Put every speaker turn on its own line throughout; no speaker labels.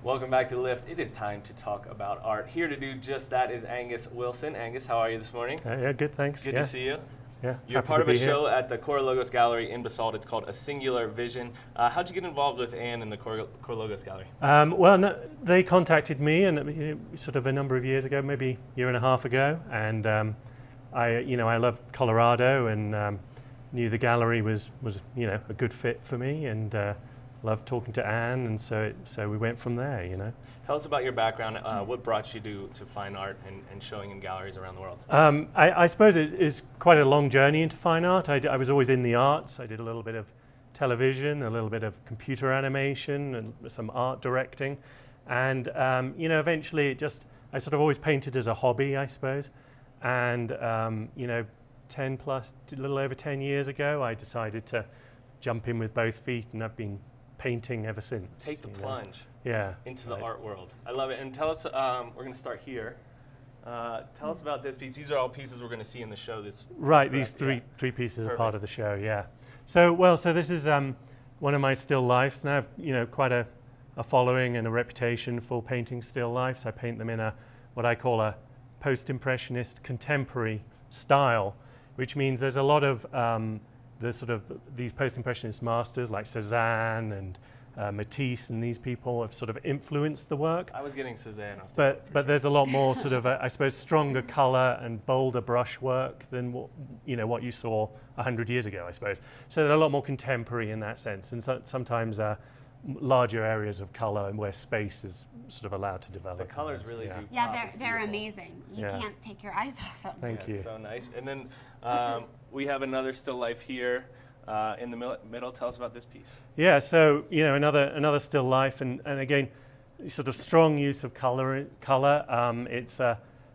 Welcome back to Lift. It is time to talk about art. Here to do just that is Angus Wilson. Angus, how are you this morning?
Yeah, good, thanks.
Good to see you.
Yeah,
You're part of a show at the Core Logos Gallery in Basalt. It's called A Singular Vision. How'd you get involved with Anne and the Core Logos Gallery?
No, they contacted me, and sort of a number of years ago, maybe a year and a half ago, and I loved Colorado and knew the gallery was a good fit for me, and loved talking to Anne, and so we went from there.
Tell us about your background. What brought you to fine art and showing in galleries around the world?
I suppose it is quite a long journey into fine art. I was always in the arts. I did a little bit of television, a little bit of computer animation, and some art directing. And eventually I sort of always painted as a hobby, I suppose. And 10 plus, a little over 10 years ago, I decided to jump in with both feet, and I've been painting ever since.
Take the plunge into the art world. I love it. And tell us, we're going to start here. Tell us about this piece. These are all pieces we're going to see in the show.
These three pieces are part of the show, yeah. So this is one of my still lifes. Now I've quite a following and a reputation for painting still lifes. I paint them in what I call a post-impressionist contemporary style, which means there's a lot of these post-impressionist masters like Cézanne and Matisse, and these people have sort of influenced the work.
I was getting Cézanne off.
But there's a lot more sort of I suppose stronger color and bolder brushwork than what you saw 100 years ago, I suppose. So they're a lot more contemporary in that sense, and sometimes larger areas of color and where space is sort of allowed to develop.
The colors really do.
Yeah, they're amazing. You can't take your eyes off them.
Thank you.
So nice. And then we have another still life here in the middle. Tell us about this piece.
Yeah, so another still life, and again, sort of strong use of color. It's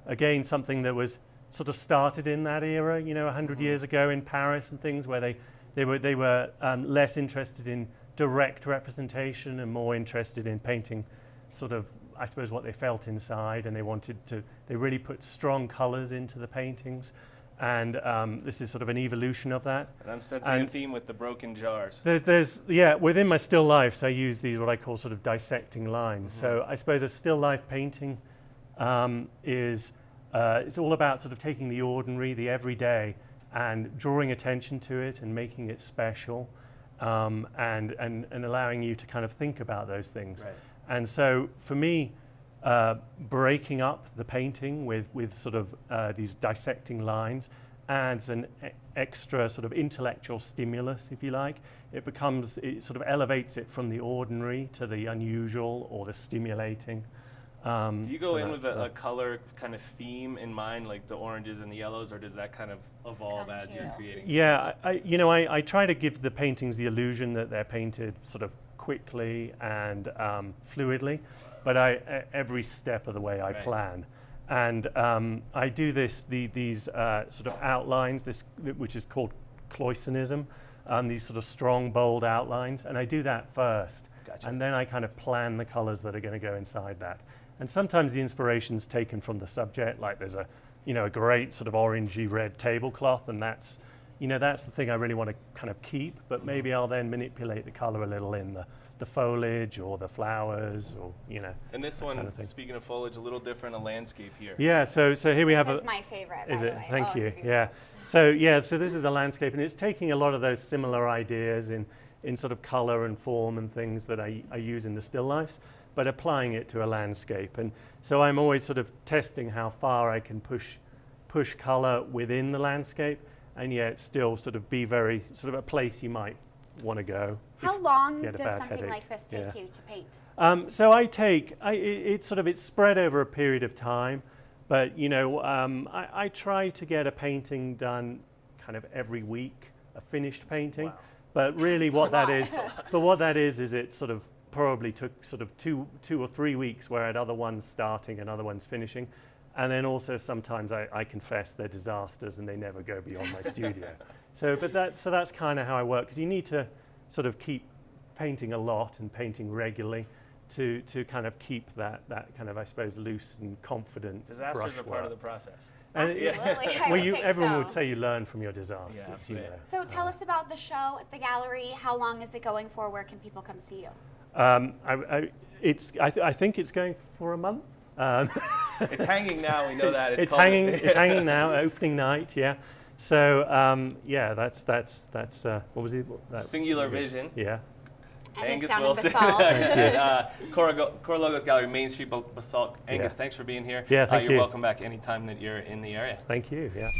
again something that was sort of started in that era, 100 years ago in Paris and things, where they were less interested in direct representation and more interested in painting sort of, I suppose, what they felt inside, and they really put strong colors into the paintings, and this is sort of an evolution of that.
And I'm sensing a theme with the broken jars.
Within my still lifes, I use these what I call sort of dissecting lines. So I suppose a still life painting is it's all about sort of taking the ordinary, the everyday, and drawing attention to it and making it special, and allowing you to kind of think about those things.
Right.
And so for me, breaking up the painting with sort of these dissecting lines adds an extra sort of intellectual stimulus, if you like. It sort of elevates it from the ordinary to the unusual or the stimulating.
Do you go in with a color kind of theme in mind, like the oranges and the yellows, or does that kind of evolve as you're creating?
Yeah, I try to give the paintings the illusion that they're painted sort of quickly and fluidly, but every step of the way I plan. And I do these sort of outlines, which is called Cloisonnism, these sort of strong, bold outlines, and I do that first.
Gotcha.
And then I kind of plan the colors that are going to go inside that. And sometimes the inspiration's taken from the subject, like there's a great sort of orangey red tablecloth, and that's the thing I really want to kind of keep, but maybe I'll then manipulate the color a little in the foliage or the flowers, or
And this one,
kind of thing.
Speaking of foliage, a little different, a landscape here.
Yeah, so here we have
This is my favorite, by
Is
the
it?
way.
Thank you.
It's beautiful.
Yeah. So this is a landscape, and it's taking a lot of those similar ideas in sort of color and form and things that I use in the still lifes, but applying it to a landscape. And so I'm always sort of testing how far I can push color within the landscape, and yet still sort of be very sort of a place you might want to go.
How long
you had a
does
bad
something
headache.
like this take you to paint?
So it's spread over a period of time, but I try to get a painting done kind of every week, a finished painting.
Wow.
But really what that is it sort of probably took sort of two or 3 weeks, where I had other ones starting and other ones finishing. And then also sometimes I confess they're disasters and they never go beyond my studio. So that's kind of how I work, because you need to sort of keep painting a lot and painting regularly to kind of keep that kind of, I suppose, loose and confident
Disasters are
brushwork.
part of the process.
And
Absolutely. I
well,
would think
everyone
so.
would say you learn from your disasters.
Yeah,
You know.
So tell us about the show at the gallery. How long is it going for? Where can people come see you?
I think it's going for a month.
It's hanging now. We know that.
It's hanging. It's hanging now. Opening night. Yeah. So yeah, that's what was it?
Singular Vision.
Yeah.
And
Angus
it's down
Wilson
in Basalt.
at Core Logos Gallery, Main Street, Basalt. Angus, thanks for being here.
Yeah, thank
you're
you.
welcome back anytime that you're in the area.
Thank you. Yeah.